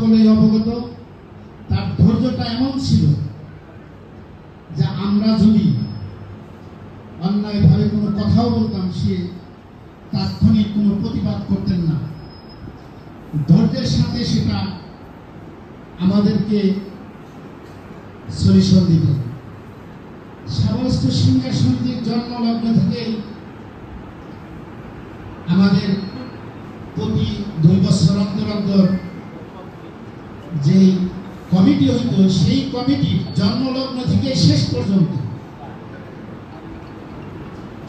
সকলেই অবগত। তার ধৈর্যটা এমন ছিল যে আমরা যদি অন্যায়ভাবে কোনো কথাও বলতাম, সে তাৎক্ষণিক কোনো প্রতিবাদ করতেন না। ধৈর্যের সাথে সেটা আমাদেরকে সলিউশন দিতেন। সমস্ত সিঙ্গার সমিতির জন্মলগ্ন থেকেই আমাদের প্রতি 2 বছর অন্তর অন্তর যেই কমিটি হইত, সেই কমিটির জন্মলগ্ন থেকে শেষ পর্যন্ত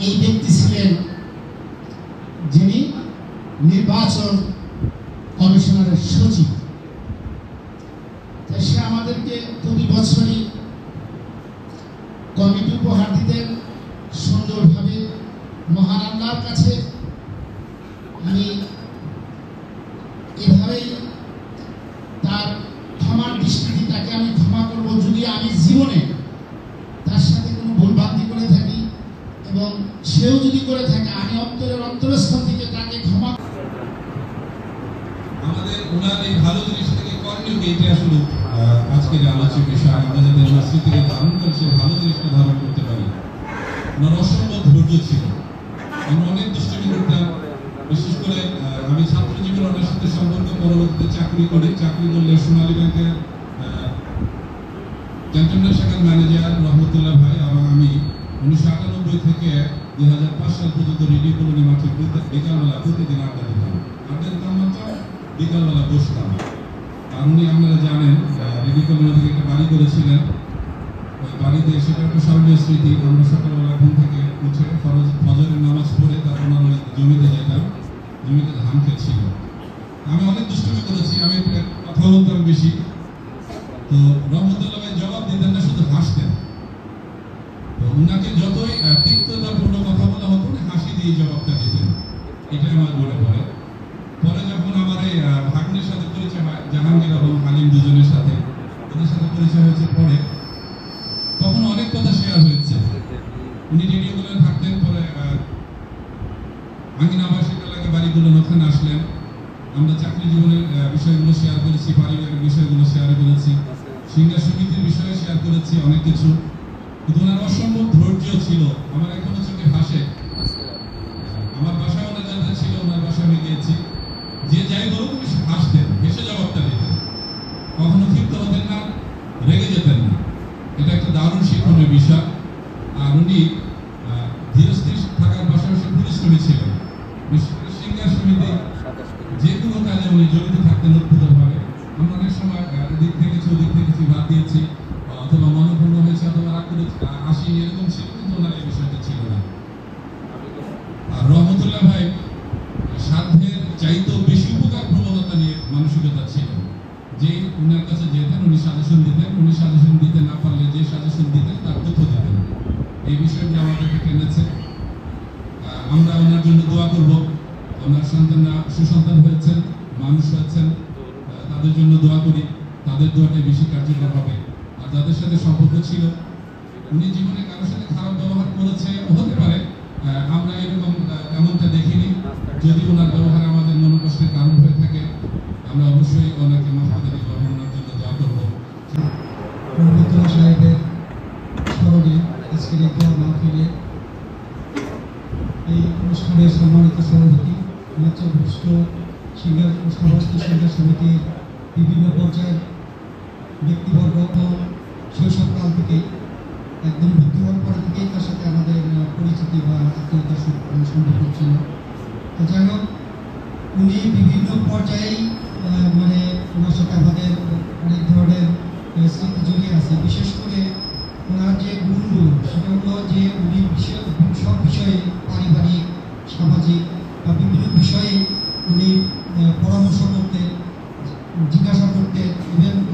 এই ব্যক্তি ছিলেন যিনি নির্বাচন কমিশনারের সচিব। সে আমাদেরকে প্রতি বছরই কমিটি উপহার দিতেন সুন্দরভাবে। মহান আল্লাহর কাছে আমি এভাবেই তার ক্ষমার দৃষ্টিতে তাকে আমি ক্ষমা করব যদি আমি জীবনে তার সাথে কোনো ভুলভ্রান্তি করে থাকি, এবং সেও যদি করে থাকে আমি অন্তরের অন্তরস্থল থেকে তাকে ক্ষমা। আমাদের ওনার এই ভালো জিনিস থেকে করণীয় এইটা আসলে আজকের আলোচ্য বিষয়। আমরা যাতে মসজিদ থেকে ধারণ করে সেই ভালো জিনিসটা ধারণ করতে পারি। ওনার অসম্ভব ধৈর্য ছিল। আমরা অনেক দুষ্টামি করতাম, বিশেষ করে আমি ছাত্র জীবনে ওনার সাথে সম্পর্ক, পরবর্তীতে চাকরি করি। চাকরি করলে সোনালী ব্যাংকের ক্যান্টনমেন্ট শাখার ম্যানেজার রহমতুল্লাহ ভাই এবং আমি 1998 থেকে 2005 সাল পর্যন্ত রেডিও কলোনি মাঠে বিকালবেলা প্রতিদিন আড্ডা দিতাম। আড্ডা দিতাম মাত্র বিকালবেলা বসতাম। আর উনি আপনারা জানেন রেডিও কলোনি থেকে একটা বাড়ি করেছিলেন। ওই বাড়িতে সেটা একটা স্মরণীয় স্মৃতি। আমরা সকালবেলা ঘুম থেকে উঠে ফজরের নামাজ পড়ে তারপর আমরা জমিতে যেতাম, জমিতে ধান খেয়েছিল। আমি অনেক দুষ্টুমি করেছি, আমি কথা বলতাম বেশি। তো রহমতুল্লাহ ভাই জবাব দিতেন না, শুধু হাসতেন। তো উনাকে যতই তিক্ততাপূর্ণ কথা বলা হতো না, হাসি দিয়ে জবাবটা দিতেন। এটা আমার মনে পড়ে। পরে যখন আমার এই ভাগ্নের সাথে পরিচয় হয়, জাহাঙ্গীর এবং হালিম দুজনের সাথে, ওদের সাথে পরিচয় হয়েছে পরে, তখন অনেক কথা শেয়ার হয়েছে। উনি রেডিওগুলো থাকতেন, পরে আঙ্গিনা আবাসিক এলাকায় বাড়িগুলো ওখানে আসলেন। আমরা চাকরি জীবনের বিষয়গুলো শেয়ার করেছি, পারিবারিক বিষয়গুলো শেয়ার করেছি, সিঙ্গার সমিতির বিষয়ে শেয়ার করেছি, অনেক কিছু। কিন্তু ওনার অসম্ভব ধৈর্য ছিল, আমার এখনো চোখে ভাসে। আমার বাসায় ওনার যাদের ছিল, ওনার বাসায় আমি গিয়েছি, যে যাই বলুন উনি হাসতেন, হেসে জবাবটা দিতেন, কখনো ক্ষিপ্ত হতেন না, রেগে যেতেন না। এটা একটা দারুণ শিক্ষণীয় বিষয়। আর উনি ধীরস্থির থাকার পাশাপাশি পরিশ্রমী ছিলেন। বিশেষ করে সিঙ্গার সমিতি যে কোনো কাজে উনি জড়িত থাকতেন অদ্ভুতভাবে। আমরা অনেক সময় এদিক থেকেছি ওদিক থেকেছি, বাদ দিয়েছি, অথবা মনোপূর্ণ হয়েছে, অথবা রাগ করে আসি, এরকম ছিল। কিন্তু ওনার এই বিষয়টা ছিল না। আর রহমতুল্লাহ ভাই সাধ্যের চাইতেও বেশি উপকার প্রবণতা নিয়ে মানসিকতা ছিল। যে উনার কাছে যেতেন উনি সাজেশন দিতেন, উনি সাজেশন দিতে না পারলে যে সাজেশন দিতেন তার তথ্য দিতেন। এই বিষয়টা আমাদেরকে টেনেছে। আমরা ওনার জন্য দোয়া করব। ওনার সন্তানরা সুসন্তান হয়েছেন, মানুষ হয়েছেন, তাদের জন্য দোয়া করি। তাদের দোয়াটাই বেশি কার্যকর হবে। আর যাদের সাথে সম্পর্ক ছিল, উনি জীবনে কারোর সাথে খারাপ ব্যবহার করেছে হতে পারে, আমরা এরকম এমনটা দেখিনি। যদি ওনার ব্যবহার আমাদের মনোকষ্টের কারণ হয়ে থাকে, আমরা অবশ্যই ওনাকে মাফ করে দিব এবং ওনার জন্য দোয়া করবো। রহমতুল্লাহ সাহেবের স্মরণে আজকের এই দোয়া মাহফিলে এই অনুষ্ঠানের সম্মানিত সভাপতি মঞ্চভূষ্ট সিঙ্গার সমস্ত সিঙ্গার সমিতির বিভিন্ন পর্যায়ের ব্যক্তিবর্গ, শৈশবকাল থেকেই একদম ভর্তি হওয়ার পরে থেকেই তার সাথে আমাদের পরিচিতি বা আত্মীয়তার সম্পর্ক ছিল। তো যাই হোক, উনি বিভিন্ন পর্যায়েই মানে ওনার সাথে আমাদের অনেক ধরনের স্মৃতি জড়িয়ে আছে। বিশেষ করে ওনার যে গুণগুলো, সেটা হলো যে উনি সব বিষয়ে পারিবারিক, সামাজিক বা বিভিন্ন বিষয়ে উনি পরামর্শ করতেন, জিজ্ঞাসা করতেন।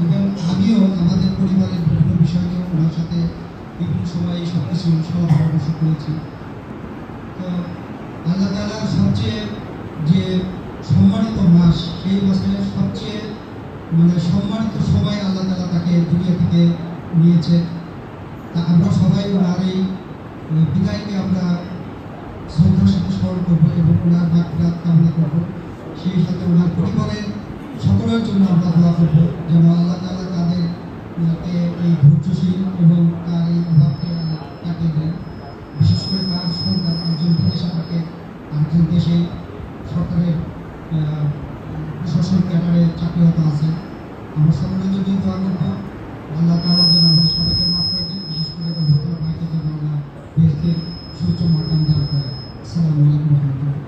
এবং আমিও আমাদের পরিবারের বিভিন্ন বিষয় নিয়ে ওনার সাথে বিভিন্ন সময় সব কিছু সহ পরামর্শ করেছি। তো আল্লাহ তাআলার সবচেয়ে যে সম্মানিত মাস, সেই মাসের সবচেয়ে মানে সম্মানিত সময় আল্লাহ তাআলা তাকে দুনিয়া থেকে নিয়েছে। তা আমরা সবাই ওনার এই বিদায়কে আমরা শ্রদ্ধার সাথে স্মরণ করবো এবং ওনার মাগফিরাত কামনা করবো। সেই সাথে ওনার পরিবারের সকল সকলের জন্য আমরা দোয়া করবো যেন আল্লাহ তাআলা তাদেরকে এই ধৈর্যশীল এবং তার এই অভাবকে কাটিয়ে দেন। বিশেষ করে তার সন্তান একজন বিদেশে থাকে, আরেকজন দেশে সরকারের প্রশাসন ক্যাডারে চাকরিরত আছে। আমরা সকলের জন্য দোয়া করবো আল্লাহ তাআলা যেন আমাদের সবাইকে মাফ করে দেন, বিশেষ করে ভদ্র ভাইকে যেন আল্লাহ বেহেশতের সুউচ্চ মাকাম দান করে। আসসালামু আলাইকুম ওয়া রাহমাতুল্লাহ।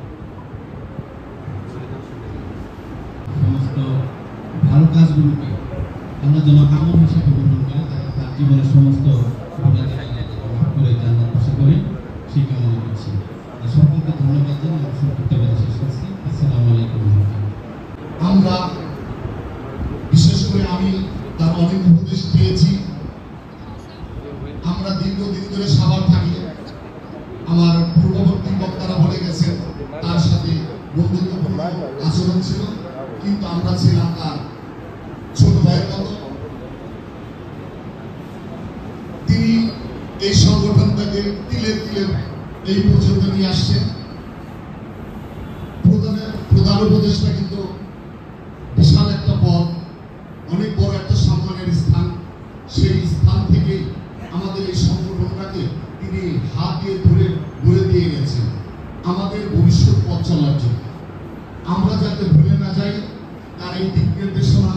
সমস্ত ভালো কাজগুলোকে আল্লাহ যেন আমল হিসেবে গ্রহণ করে তার জীবনের সমস্ত মাফ করে জান্নাত বাসী করে সেই কামনা করছি। সকলকে ধন্যবাদ জানিয়ে আমার সংক্ষিপ্ত শেষ করছি। আসসালামু আলাইকুম। আমরা বিশেষ করে আমি তার অনেক উপদেশ পেয়েছি। আমরা দীর্ঘদিন ধরে সাভার থাকি, আমার পূর্ববর্তী বক্তারা বলে গেছেন তার সাথে বন্ধুত্বপূর্ণ আচরণ ছিল, কিন্তু আমরা ছিলাম তার ছোট ভাইয়ের মতো। তিনি এই সংগঠনটাকে তিলে তিলে এই পর্যন্ত নিয়ে আসছেন। প্রধান উপদেষ্টা কিন্তু বিশাল একটা পদ, অনেক বড় একটা সম্মানের স্থান। সেই স্থান থেকে আমাদের এই সংগঠনটাকে তিনি হাত দিয়ে ধরে গড়ে দিয়ে গেছেন আমাদের ভবিষ্যৎ পথ চলার জন্য। আমরা যাতে ভুলে না যাই তার এই দিক নির্দেশনা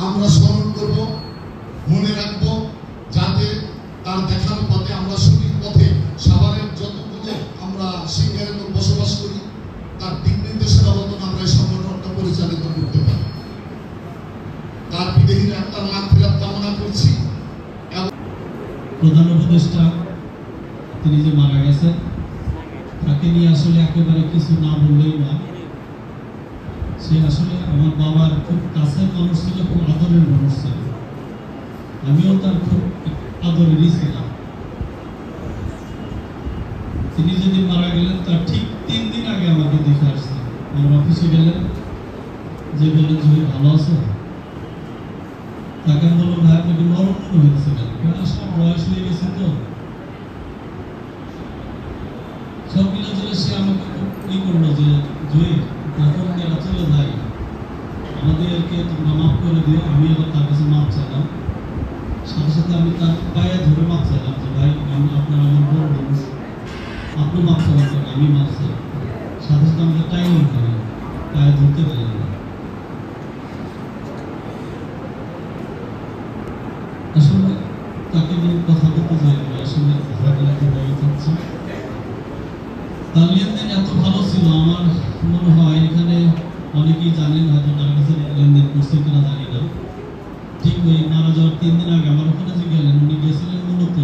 আমরা স্মরণ করব, মনে রাখব, যাতে তার দেখানো পথে আমরা সঠিক পথে সাভারের যতগুলো আমরা সিঙ্গারে বসবাস করি তার দিক নির্দেশনা মতন আমরা এই সংগঠনটা পরিচালিত করতে পারি। তার বিদেহীর একটা মাগফিরাত কামনা করছি। প্রধান উপদেষ্টা তিনি যে মারা গেছেন তাকে নিয়ে আসলে একেবারে কিছু না বললেই না। সে আসলে আমার বাবার খুব কাছের মানুষ ছিল, খুব আদরের মানুষ ছিল। আমিও তার খুব আদরেরই ছিলাম। তিনি যেদিন মারা গেলেন তার ঠিক 3 দিন আগে আমাকে দেখে আসছে। আমার অফিসে গেলেন, যে বললেন যে ভালো আছো? তাকে বললো ভাই আপনাকে নরম মনে হয়েছে কেন? আসলে বয়স হয়ে গেছে তো সব মিলে চলে। সে আমাকে ই করলো যে জয়ী এখন এরা চলে যায়, আমাদেরকে তোমরা মাফ করে দিও। আমি আবার তার কাছে মাপ চাইলাম, সাথে সাথে আমি তার পায়ে ধরে মাপ চাইলাম যে ভাই আমি আপনার আমার বড় মানুষ, আপনি মাপ চাইলাম, আমি মাপ চাই। সাথে সাথে আমাকে টাইম করি, পায়ে ধরতে পারলাম না। আসলে তাকে নিয়ে কথা বলতে যাই, আসলে হয়ে যাচ্ছে। তার লেনদেন এত ভালো ছিল, আমার মনে হয় এখানে অনেকেই জানেন, হয়তো তার কাছে লেনদেন করছে কিনা জানি না। ঠিক ওই মারা যাওয়ার 3 দিন আগে আমার ওখানে যে গেলেন, উনি গেছিলেন মূলত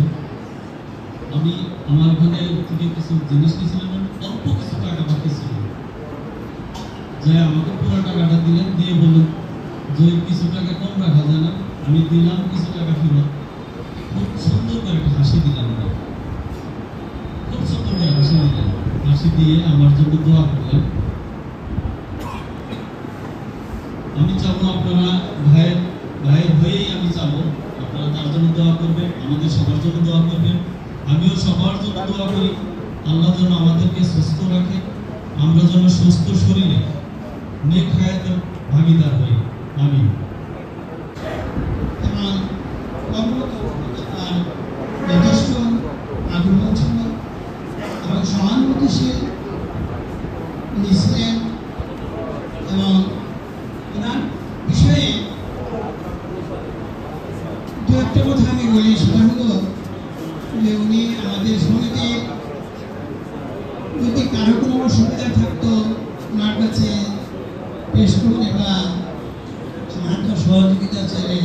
আমি আমার ওখানে থেকে কিছু জিনিস নিয়েছিলেন, অল্প কিছু টাকা বাকি ছিল, যে আমাকে পুরো টাকাটা দিলেন, দিয়ে বললেন যে কিছু টাকা কম রাখা যায় না। আমি দিলাম কিছু টাকা ফেরত, খুব সুন্দর করে একটা হাসি দিলাম, খুব সুন্দর করে হাসি দিলেন। হাসি দিয়ে আমার জন্য দোয়া করলেন। আমি চাবো আপনারা ভাইয়ের হয়েই আমি চাবো আপনারা তার জন্য দোয়া করবেন, আমাদের সবার জন্য দোয়া করবেন। আমিও সবার জন্য দোয়া করি আল্লাহ যেন আমাদেরকে সুস্থ রাখে, আমরা যেন সুস্থ শরীরে নেক হায়াতের ভাগিদার হই। আমিন। যথেষ্ট আগ্রহ ছিল এবং সহানুভূতিশীল ছিলেন, এবং ওনার বিষয়ে দু একটা কথা আমি বলি। সেটা হলো যে উনি আমাদের সমিতির যদি কারো কোনো অসুবিধা থাকতো ওনার কাছে পেশ করতে বা সাহায্য সহযোগিতা চাইলে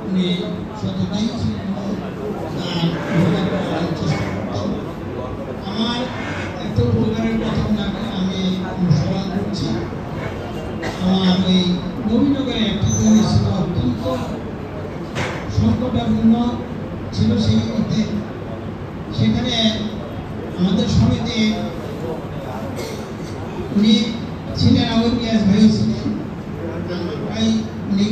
উনি সততাই আমার একটা উপকারের কথা ওনাকে আমি অনুসরণ করছি। আমার ওই নবীনগরে একটি জমি ছিল, অত্যন্ত সংকটাপূর্ণ ছিল সেই মুহূর্তে। সেখানে আমাদের সমিতি উনি ছিলেন, আবুল মিয়াজ ভাইও ছিলেন, ভাই উনি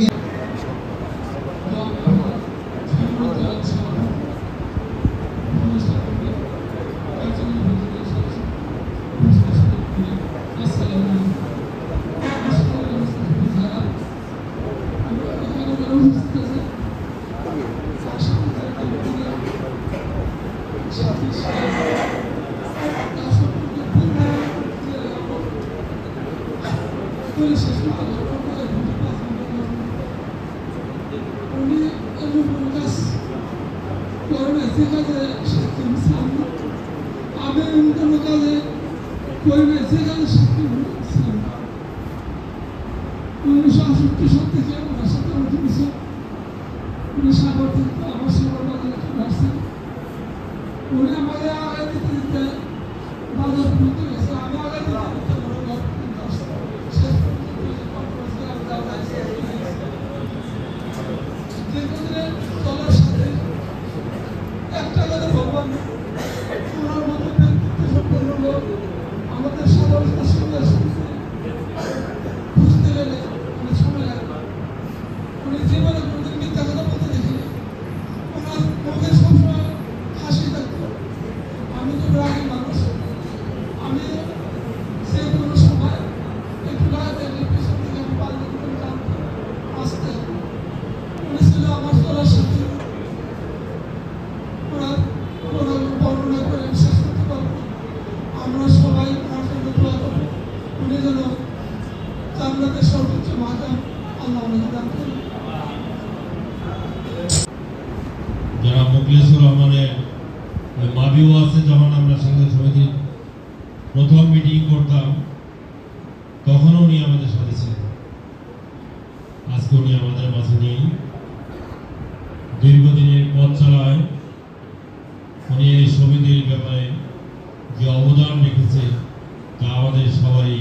Assalamu alaikum. শেষ উনি এমন কোনো কাজ করে না যে কাজে সাক্ষী ছিলাম না, আমি এমন কোনো কাজে করি না যে কাজে সাক্ষী ছিলাম না। 1968 সাল থেকে ওনার সাথে আমার পরিচয়। উনি সাগর থেকে আমার সাগর বাজারে চলে আসছেন। উনি আমাকে আগায় দিতে দিতে বাজার পর্যন্ত গেছে, আমি আগায় দিতে দিতে ওনার ঘর পর্যন্ত আসছে। শেষ পর্যন্ত দীর্ঘদিনের দলের সাথে একটা কথা ভগবান ওনার মতো ব্যক্তিত্ব সম্পন্ন লোক আমাদের সাধারণতার সঙ্গে বুঝতে গেলে অনেক সময় লাগে। উনি জীবনে কোনোদিন মিথ্যা কথা বলতে দেখিনি, ওনার মুখে সবসময় হাসি থাকতো। আমি তো রাগী মানুষ, আমি যে কোনো সময় একটু গায়ে দেখলে পিছন থেকে আমি পাল্লে করে টানতাম আসতে। উনি ছিল আমার চলার সাথে, ওনার বর্ণনা করে আমি শেষ করতে পারবো। আমরা সবাই ওনার জন্য দোয়া করবো, উনি যেন জান্নাতের সর্বোচ্চ মাকাম আল্লাহ ওনাকে দান করেন। যারা মুখলেসুর রহমানের মাবিও আছে, যখন আমরা সংসদ সমিতির প্রথম মিটিং করতাম তখন উনি আমাদের সাথে ছিলেন। আজকে উনি আমাদের মাঝে নেই। দীর্ঘদিনের পথ চালায় উনি এই সমিতির ব্যাপারে যে অবদান রেখেছে তা আমাদের সবাই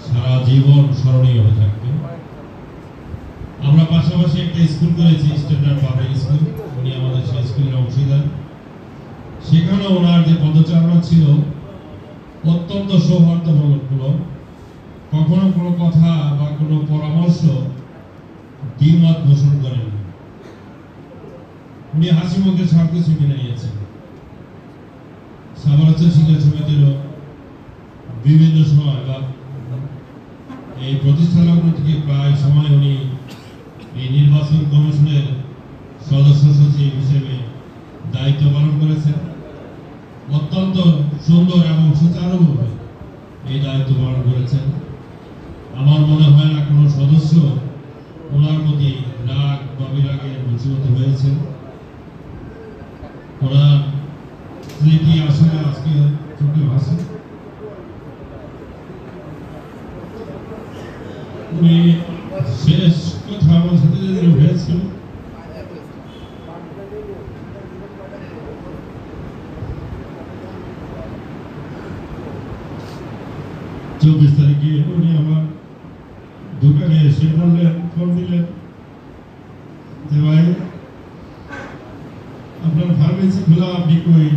সারা জীবন স্মরণীয় হয়ে থাকবে। আমরা পাশাপাশি একটা স্কুল করেছি, স্ট্যান্ডার্ড পাবলিক স্কুল। উনি আমাদের সেই স্কুলের অংশীদার। সেখানে ওনার যে পদচারণা ছিল অত্যন্ত সৌহার্দ্যমূলক। কখনো কোনো কথা বা কোনো পরামর্শ দ্বিমত পোষণ করেন। উনি হাসি মুখে সব কিছু মেনে নিয়েছেন। সামরাজ্য শিক্ষা সমিতিরও বিভিন্ন সময় বা এই প্রতিষ্ঠালগ্ন থেকে প্রায় সময় উনি এই নির্বাচন কমিশনের সদস্য সচিব হিসেবে দায়িত্ব পালন করেছেন। অত্যন্ত সুন্দর এবং সুচারুভাবে এই দায়িত্ব পালন করেছেন। আমার মনে হয় না কোনো সদস্য ওনার প্রতি রাগ বা বিরাগের বশীভূত হয়েছে। ওনার স্মৃতি আসলে আজকে চোখে ভাসে। উনি শেষ কথা আমার সাথে যেদিন হয়েছিল চব্বিশ তারিখে উনি আমার দোকানে এসে বললেন, ফোন দিলেন যে ভাই আপনার ফার্মেসি খোলা, আপনি কই?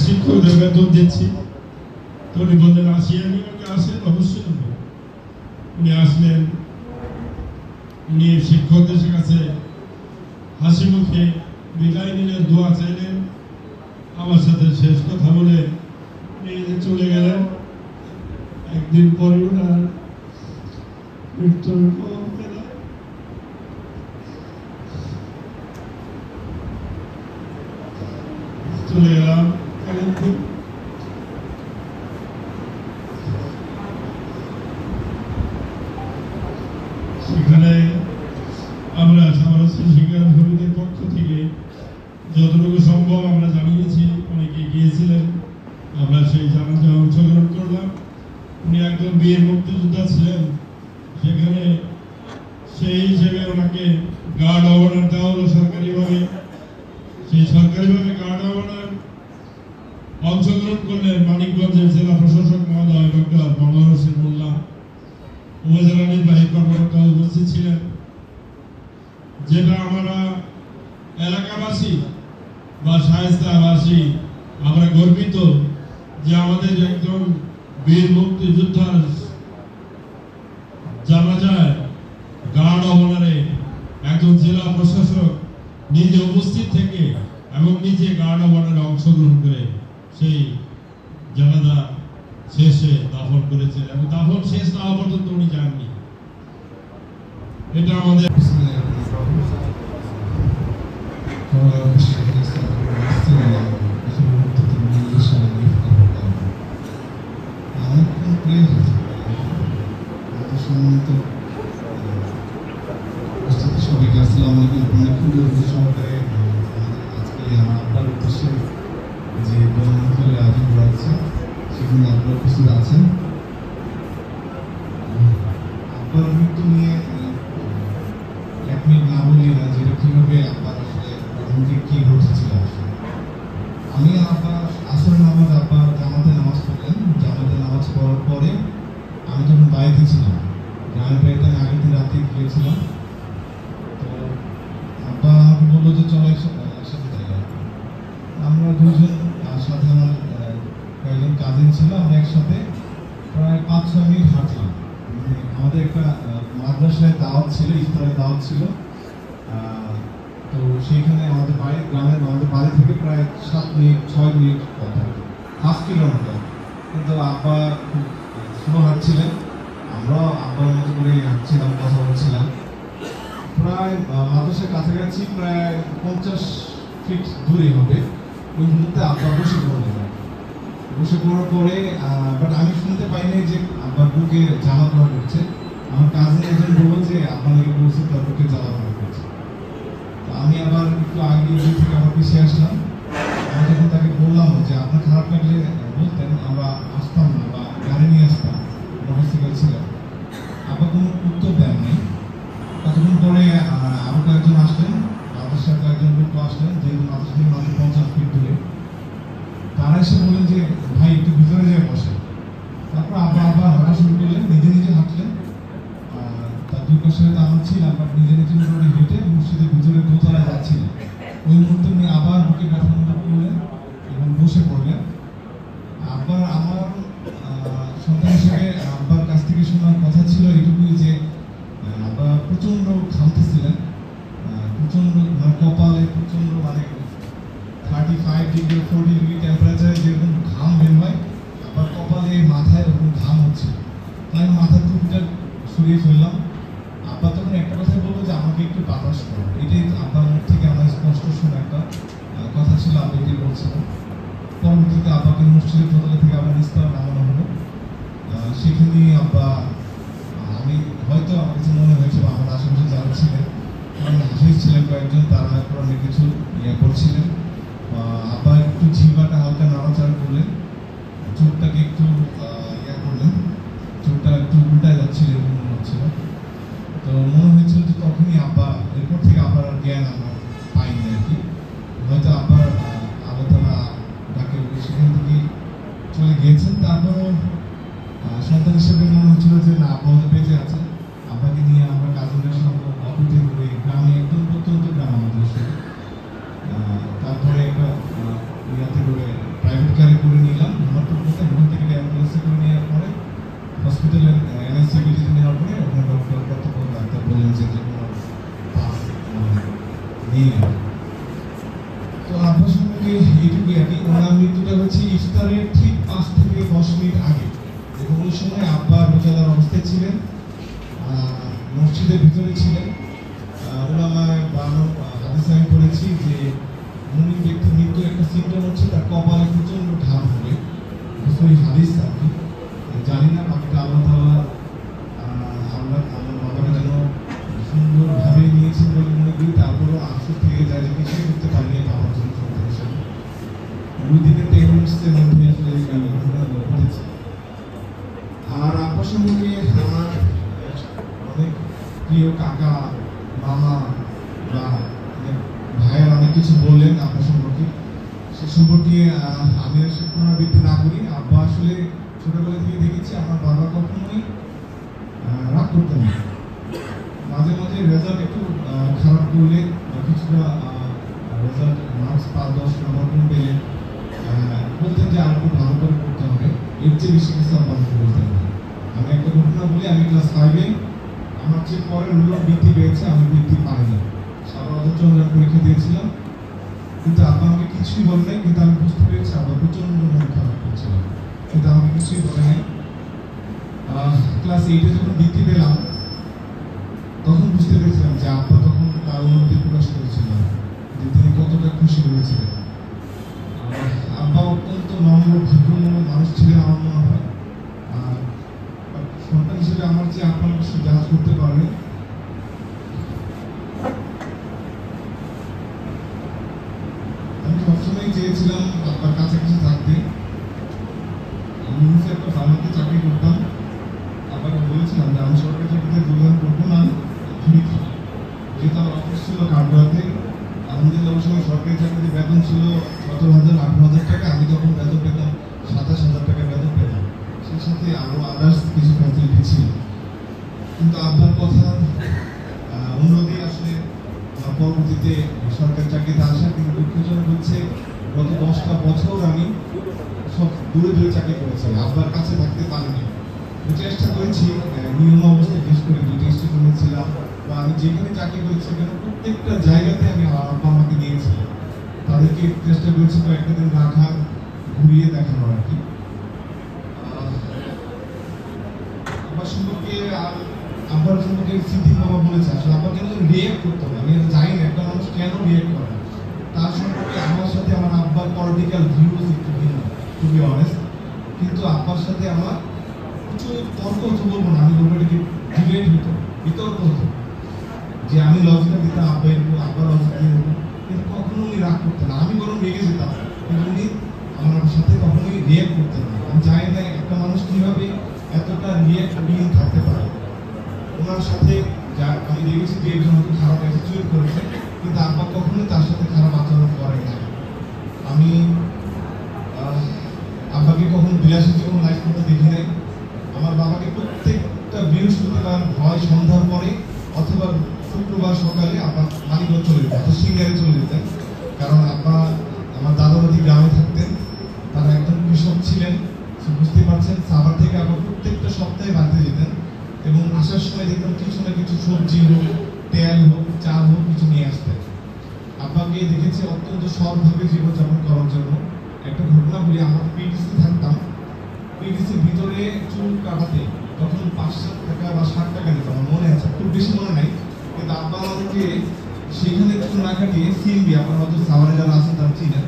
শিক্ষকদের বেতন দিচ্ছি। তো উনি বললেন আসিয়ানি, আসেন, অবশ্যই। উনি আসলেন, উনি শিক্ষকদের কাছে হাসি মুখে বিদায় নিলেন, দোয়া চাইলেন, আমার সাথে শেষ কথা বলে উনি চলে গেলেন। একদিন পরে ওনার মৃত্যুর খবর পেলাম। চলে গেলাম সেখানে আমরা সামরাজ্য শিক্ষা সমিতির পক্ষ থেকে যতটুকু সম্ভব আমরা জানিয়েছি। অনেকে গিয়েছিলেন, আমরা সেই জানাজায় অংশগ্রহণ করলাম। উনি একজন বীর মুক্তিযোদ্ধা ছিলেন, সেখানে সেই হিসেবে ওনাকে গার্ড অব অনার দেওয়া হলো সরকারিভাবে। সেই সরকারিভাবে গার্ড অব অনার অংশগ্রহণ করলেন মানিকগঞ্জের জেলা প্রশাসক মহোদয় ডক্টর মনোহর হোসেন মোল্লা, উপজেলা নির্বাহী কর্মকর্তা উপস্থিত ছিলেন। যেটা আমরা এলাকাবাসী বা শায়েস্তাবাসী আমরা গর্বিত যে আমাদের একজন বীর মুক্তিযোদ্ধার জানাজায় গার্ড অব অনারে একজন জেলা প্রশাসক নিজে উপস্থিত থেকে এবং নিজে গার্ড অব অনারে অংশগ্রহণ করে সেই জানাজা শেষে দাফন করেছেন এবং দাফন শেষ না হওয়া পর্যন্ত উনি যাননি। এটা আমাদের কিছু মুহূর্ত এবং আপনারা উপস্থিত আছেন। আব্বার মৃত্যু নিয়ে 1 মিনিট না বললেই না, যেটা কিভাবে আব্বার আসলে প্রথম দিকে কি ঘটেছিল। আমি আব্বার আসরের নামাজ, আব্বা জামাতে নামাজ পড়লেন। জামাতে নামাজ পড়ার পরে আমি তখন বাড়িতে ছিলাম, গ্রামের বাড়িতে আমি আগের দিন রাতে গিয়েছিলাম। তো আব্বা আমাকে বললো যে চলো একসাথে যাই। আমরা দুজন সাথে আমার কয়েকজন কাজিন ছিল, আমরা একসাথে প্রায় 5-6 মিনিট হাঁটলাম। আমাদের একটা মাদ্রাসায় দাওয়াত ছিল, ইফতারের দাওয়াত ছিল। তো সেইখানে আমাদের বাড়ি, গ্রামের আমাদের বাড়ি থেকে প্রায় 7-6 মিনিট কথা, 5 কিলোমিটার। কিন্তু আব্বা খুব স্লো হাঁটছিলেন, আমরাও আব্বার মতো করে হাঁটছিলাম, কথা বলছিলাম। প্রায় মাদ্রাসার কাছাকাছি প্রায় 50 ফিট দূরে হবে। ওই মুহূর্তে আব্বা বসে পড়লেন। বসে পড়ার পরে বাট আমি শুনতে পাইনি যে আব্বার বুকে জ্বালা পোড়া করছে। আমার কাজিন একজন বললো যে আপনাকে বলছে তার বুকে জ্বালা পোড়া করছে। তো আমি আবার একটু আগে থেকে আবার পিছিয়ে আসলাম। আমি যখন তাকে বললাম যে আপনার খারাপ লাগলে বলতেন, আমরা আসতাম না বা গাড়ি নিয়ে আসতাম, মোটরসাইকেল ছিল। আবার কোনো উত্তর দেননি। কতক্ষণ পরে আরো কয়েকজন আসলেন, মাদ্রাসার কয়েকজন লোক আসলেন, যেহেতু মাদ্রাসা থেকে মাত্র 50 ফিট দূরে। তারা এসে বললেন যে ভাই একটু ভিতরে যেয়ে বসে। তারপর আবার হাঁটা শুরু করলেন, নিজে নিজে হাঁটলেন। তার দুই পাশে হয়তো আমরা ছিলাম, বাট নিজে নিজে মোটামুটি হেঁটে মসজিদের ভিতরে দোতলায় যাচ্ছিলেন। ওই মুহূর্তে উনি আবার বুকে ব্যথা অনুভব করলেন এবং বসে পড়লেন। আবার আমার সন্তান হিসেবে আব্বার কাছ থেকে শোনার কথা ছিল এটুকুই যে আব্বা প্রচন্ড ঘামতেছিলেন, প্রচন্ড কপালে প্রচন্ড 35 ডিগ্রি 40 ডিগ্রি টেম্পারেচারে যেরকম ঘাম বের হয়, আবার কপালে মাথায় ওরকম ঘাম হচ্ছে। তাই মাথার টুপিটা সরিয়ে ফেললাম। আব্বা তখন একটা কথা বললো যে আমাকে একটু বাতাস করো। এটাই আব্বার মুখ থেকে আমার স্পষ্ট শোনা একটা কথা ছিল, আব্বা এটাই বলছিলাম। পরবর্তীতে আব্বাকে মসজিদের দোতলা থেকে আবার নিস্তার নামানো হলো। সেখানে আব্বা, আমি হয়তো আমার কাছে মনে হয়েছিল আমার আশেপাশে যারা ছিলেন, হাফিজ ছিলেন কয়েকজন, তারা অনেক কিছু করছিলেন। আব্বা একটু জিহ্বাটা হালকা নাড়াচাড়া করলেন, চোখটাকে একটু করলেন, চোখটা একটু উল্টায় যাচ্ছিল এরকম মনে হচ্ছিল। তো মনে হয়েছিল যে তখনই আব্বা, এরপর থেকে আব্বার আর জ্ঞান আমরা পাইনি আর কি। হয়তো আব্বার আল্লাহ তাআলা ডাকে সেখান থেকে চলে গিয়েছেন। তারপরও সন্তান হিসেবে মনে হচ্ছিল যে না, আব্বা হয়তো বেঁচে আছে। আব্বাকে নিয়ে আমরা কাজিনদের সঙ্গে অটোতে করে গ্রামে, একদম প্রত্যন্ত গ্রাম আমাদের সাথে, তারপরে একটা ইয়াতে করে প্রাইভেট গাড়ি করে নিলাম হিমালপুর থেকে। ওখান থেকে অ্যাম্বুলেন্সে করে নেওয়ার পরে হসপিটালে এনএসসিবিলিতে নেওয়ার পরে ওখানে কর্তব্য ডাক্তার বললেন যে কোনো পাস নিয়ে নেন। তো আব্বার সম্পর্কে এইটুকুই আর কি। ওনার মৃত্যুটা হচ্ছে ইফতারের ঠিক 5 থেকে 10 মিনিট আগে। এবং ওই সময় আব্বা রোজাদার অবস্থায় ছিলেন, মসজিদের ভিতরে ছিলেন। ওলামায়ে বায়ান হাদিসে আমি পড়েছি যে মুমিন ব্যক্তির মৃত্যুর একটা সিম্পটম হচ্ছে তার কপালে প্রচন্ড ঘাম হবে। ওই হাদিস আর কি, জানি না বাকিটা আল্লাহ তাআলা আমরা আমার বাবাকে যেন সুন্দরভাবে নিয়েছেন বলে মনে করি। তারপরও আফসোস থেকে যায় যে কিছুই করতে পারিনি আমার জন্য সন্তান হিসেবে। উইদিনের 10 মিনিটসের মধ্যে আসলে এই ঘটনা ঘটেছে। আর আব্বার সম্পর্কে আমার অনেক প্রিয় কাকা, মামা বা ভাইয়ের অনেক কিছু বললেন আব্বা সম্পর্কে। সে সম্পর্কে আমি আসলে পুনরাবৃত্তি না করি। আব্বা আসলে ছোটবেলা থেকে দেখেছি আমার বাবা কখনোই রাগ করতেন না। মাঝে মাঝে রেজাল্ট একটু খারাপ করলে বা কিছুটা রেজাল্ট মার্কস 5-10 নম্বর কম পেলে বলতেন যে আর একটু ভালো করে করতে হবে, এর চেয়ে বেশি কিছু আমাকে বলতেন না। আমি একটা ঘটনা বলি, আমি ক্লাস 5-এ আমার চেয়ে পরের লোক বৃত্তি পেয়েছে, আমি বৃত্তি পাইনি। সারা বছর চন্দ্রায়ন পরীক্ষা দিয়েছিলাম, কিন্তু আব্বা আমাকে কিছুই বলে নাই। কিন্তু আমি বুঝতে পেরেছি আব্বা প্রচন্ড মন খারাপ করছিল, কিন্তু আমাকে কিছুই বলে নাই। ক্লাস 8-এ যখন বৃত্তি পেলাম তখন বুঝতে পেরেছিলাম যে আব্বা তখন তার অনুভূতি প্রকাশ করেছিল যে তিনি কতটা খুশি হয়েছিলেন। আব্বা অত্যন্ত নম্র ভদ্র মানুষ ছিলেন আমার মনে হয়। সন্তান হিসেবে আমার যে আপনার কিছু জাজ করতে পারবে। আমি সবসময় চেয়েছিলাম আব্বার কাছাকাছি থাকতে। কিন্তু আব্বার কথা অনুরোধে আসলে পরবর্তীতে সরকারি চাকরিতে আসা, কিন্তু দুঃখজনক হচ্ছে গত 10টা বছর আমি সব দূরে দূরে চাকরি করেছি, আব্বার কাছে থাকতে পারিনি। চেষ্টা করেছি নিয়ম অবস্থা বিশেষ করে দুটি স্টেশনে ছিলাম, বা আমি যেখানে চাকরি করেছি সেখানে প্রত্যেকটা জায়গাতে আমি আব্বা আমাকে নিয়েছি, তাদেরকে চেষ্টা করেছি কয়েকটা দিন রাখা, ঘুরিয়ে দেখানো আর কি। আব্বার সম্পর্কে আব্বার সম্পর্কে সিদ্দিক বাবা বলেছে আসলে আব্বা কেন রিয়েক্ট করতে হবে, আমি জানি না একটা মানুষ কেন রিয়েক্ট করে। তার সম্পর্কে আমার সাথে আমার আব্বার পলিটিক্যাল ভিউজ একটু ভিন্ন, টু বি অনেস্ট, কিন্তু আব্বার সাথে আমার প্রচুর তর্ক তো বলবো না, আমি বলবো এটাকে ডিবেট হতো, বিতর্ক হতো, যে আমি লজিকটা দিতাম আব্বা এরকম, আব্বার লজিক দিয়ে দেবো, কিন্তু কখনো উনি রাগ করতেন না, আমি বরং রেগে যেতাম, কিন্তু উনি আমার সাথে কখনোই রিয়েক্ট করতেন না। আমি জানি না একটা মানুষ কিভাবে এতটা রিয়েক্ট বিহীন থাকতে পারে। ওনার সাথে যা আমি দেখেছি যে একজন হয়তো খারাপ অ্যাটিটিউড করেছে, কিন্তু আব্বা কখনোই তার সাথে খারাপ আচরণ করে না। আমি আব্বাকে কখনো বিলাসী জীবন লাইফ করতে দেখি নাই। আমার বাবাকে প্রত্যেকটা বৃহস্পতিবার হয় সন্ধ্যার পরে অথবা শুক্রবার সকালে আব্বা মানিকগঞ্জ চলে যেতেন, অর্থাৎ সিঙ্গারে চলে যেতেন, কারণ আব্বা আমার দাদা দাদি গ্রামে থাকতেন, তারা একজন কৃষক ছিলেন, বুঝতে পারছেন। সাভার থেকে আবার প্রত্যেকটা সপ্তাহে বাড়িতে যেতেন এবং আসার সময় দেখতাম কিছু না কিছু সবজি হোক, তেল হোক, চাল হোক কিছু নিয়ে আসতেন। আব্বাকে দেখেছি অত্যন্ত সৎভাবে জীবনযাপন করার জন্য। একটা ঘটনা বলি, আমরা পিটিসি থাকতাম, পিটিসির ভিতরে চুল কাটাতে তখন 5 টাকা বা 60 টাকা দিত, আমার মনে আছে, খুব বেশি মনে নাই, কিন্তু আব্বা আমাদেরকে সেখানে চুল না কাটিয়ে সিএমবি, আপনার হয়তো সাভারে যারা আছেন তারা চিনেন,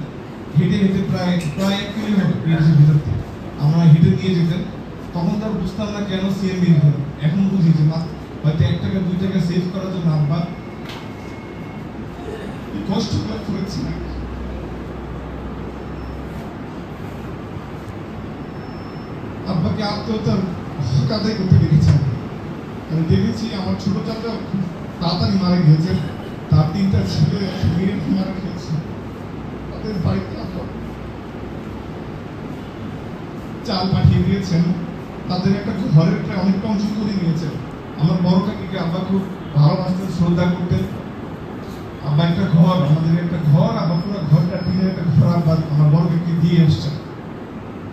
হেঁটে হেঁটে প্রায় 1 কিলোমিটার পিটিসির ভিতর থেকে আমরা হেঁটে নিয়ে যেতেন। তখন তার বুঝতাম না কেন সিএমবি নিতেন, এখন বুঝি যে হয়তো 1 টাকা 2 টাকা সেভ করার জন্য আব্বা কষ্ট করেছি। আব্বাকে আত্মহত্যার হক আদায় করতে দেখেছি। আমি দেখেছি আমার ছোট চাচা খুব তাড়াতাড়ি মারা গিয়েছে, তার 3টা ছেলে মেয়ে মারা গিয়েছে, তাদের বাড়িতে চাল পাঠিয়ে দিয়েছেন, তাদের একটা ঘরের প্রায় অনেকটা অংশ করে নিয়েছেন। আমার বড় কাকিকে আব্বা খুব ভালোবাসতেন, শ্রদ্ধা করতেন। আব্বা একটা ঘর, আমাদের একটা ঘর, আব্বা পুরো ঘরটা টিনের একটা ঘর আব্বা আমার বড় কাকিকে দিয়ে এসছেন।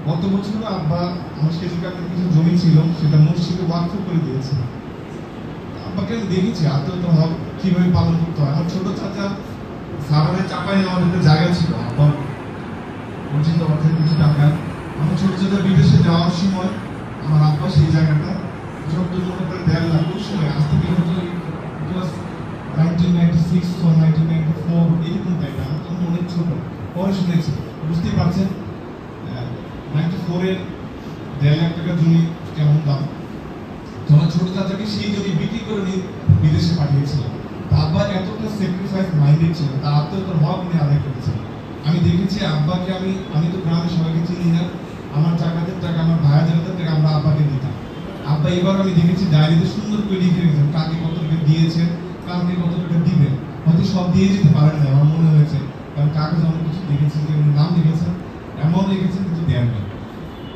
গত বছর আব্বা আমার সেদিকে কিছু জমি ছিল, সেটা মসজিদে ওয়াকফ করে দিয়েছে। আব্বাকে আমি দেখেছি আত্মহত্যা হক কিভাবে পালন করতে হয়। আমার ছোট চাচা সাভারে চাপাই নেওয়ার একটা জায়গা ছিল, আব্বার অর্জিত অর্থের কিছু টাকা, আমার ছোট চাচা বিদেশে যাওয়ার সময় আমার আব্বা সেই জায়গাটা যতদূর মনে করে 1.5 লাখ, ওই সময় আজ থেকে হয়তো 1996 or 1994 এরকম টাইমে, আমার তখন অনেক ছোট, পরে শুনেছি, বুঝতেই পারছেন 94-এর 1.5 লাখ টাকা জমি কেমন দাম। তো আমার ছোট চাচাকে সেই জমি বিক্রি করে নিয়ে বিদেশে পাঠিয়েছিলাম। আব্বা এতটা স্যাক্রিফাইস মাইন্ডেড ছিল, তার আত্মহত্যার হক উনি আদায় করেছিলেন। আমি দেখেছি আব্বাকে, আমি তো গ্রামে সবাইকে চিনি না, আমার চাকাদের টাকা, আমার ভাইয়াদের টাকা আমরা আব্বাকে দিতাম। আব্বা এবার আমি দেখেছি ডায়েরিতে সুন্দর করে লিখে রেখেছেন কাকে কত টাকা দিয়েছেন, কাউকে কত টাকা দিবেন। হয়তো সব দিয়ে যেতে পারেন না, আমার মনে হয়েছে, কারণ কাগজ অনেক কিছু লিখেছেন, যে নাম লিখেছেন, এমন লিখেছেন কিন্তু দেননি।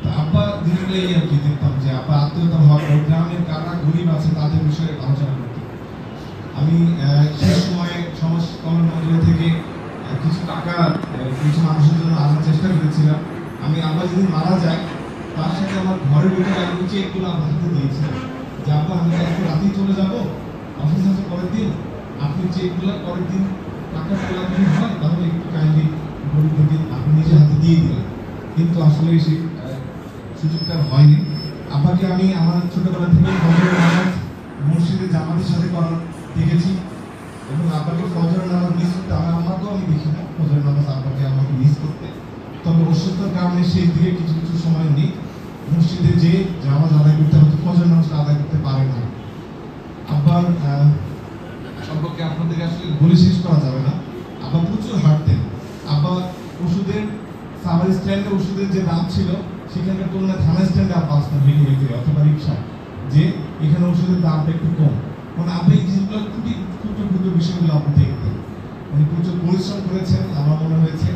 তা আব্বা জিনিসগুলো এই আর কি দেখতাম যে আব্বা আত্মহত্যা হওয়ার পর গ্রামের কারা গরিব আছে তাদের বিষয়ে আলোচনা করতাম। আমি সেই সময় সমাজ কল্যাণ মন্ত্রণালয় থেকে কিছু টাকা কিছু মানুষের জন্য আনার চেষ্টা করেছিলাম। আমি আব্বা যেদিন মারা যায় তার সাথে আমার ঘরের ভিতরে আমি চেকগুলো আব্বার হাতে দিয়েছিলাম যে আব্বা আমি আজকে রাতেই চলে যাবো, অফিস আছে পরের দিন, আপনি চেকগুলো পরের দিন টাকা তোলা যদি হয় তাহলে একটু কাইন্ডলি গরিবদেরকে আপনি নিজের হাতে দিয়ে দিলেন। কিন্তু আসলে সেই সুযোগটা হয়নি। আব্বাকে আমি আমার ছোটবেলা থেকে ফজরের নামাজ মসজিদে জামাতের সাথে করার দেখেছি এবং আব্বাকে ফজরের নামাজ মিস করতে, আমার আম্মাকেও আমি দেখি না ফজরের নামাজ আব্বাকে আমাকে মিস করতে। তবে অসুস্থতার কারণে সেই দিকে কিছু কিছু সময় উনি মসজিদে যে নামাজ আদায় করতে হতো ফজরের নামাজটা আদায় করতে পারেন না। আব্বার সম্পর্কে আপনাদের আসলে বলে শেষ করা যাবে না। আব্বা প্রচুর হাঁটতেন। আব্বা ওষুধের সাভার স্ট্যান্ডে ওষুধের যে দাম ছিল সেখানকার তুলনায় থানা স্ট্যান্ডে আব্বা আসতেন হেঁটে হেঁটে অথবা রিক্সা, যে এখানে ওষুধের দামটা একটু কম। মানে আপনি এই জিনিসগুলো খুবই ক্ষুদ্র ক্ষুদ্র বিষয়গুলো আপনি দেখতেন। উনি প্রচুর পরিশ্রম করেছেন। আমার মনে হয়েছে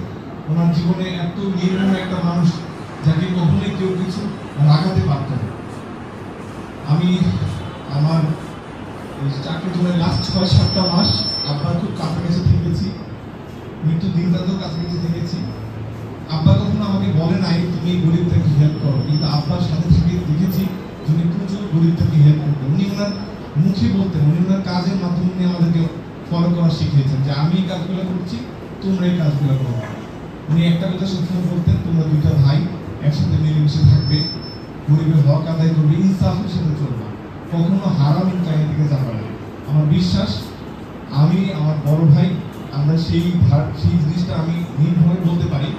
ওনার জীবনে এত নির্মম একটা মানুষ যাকে কখনোই কেউ কিছু লাগাতে পারত না। আমি আমার চাকরি জীবনের লাস্ট ৬-৭টা মাস আব্বার খুব কাছাকাছি থেকেছি, মৃত্যু দিনটাতেও কাছাকাছি থেকেছি। আব্বা কখনো আমাকে বলে নাই তুমি গরিবটাকে হেল্প করো, কিন্তু আব্বার সাথে থেকে দেখেছি যিনি প্রচুর গরিবটাকে হেল্প করতেন। উনি ওনার মুখে বলতেন, উনি ওনার কাজের মাধ্যমে আমাদেরকে ফলো করা শিখিয়েছেন যে আমি এই কাজগুলো করছি, তোমরা এই কাজগুলো করো। উনি একটা কথা সবসময় বলতেন, তোমরা দুইটা ভাই একসাথে মিলেমিশে থাকবে, গরিবের হক আদায় করবে, ইনসাফের সাথে চলবে, কখনো হারাম ইনকামের দিকে যাবে না। আমার বিশ্বাস আমি আমার বড় ভাই আমরা সেই জিনিসটা আমি নির্ভয়ে বলতে পারি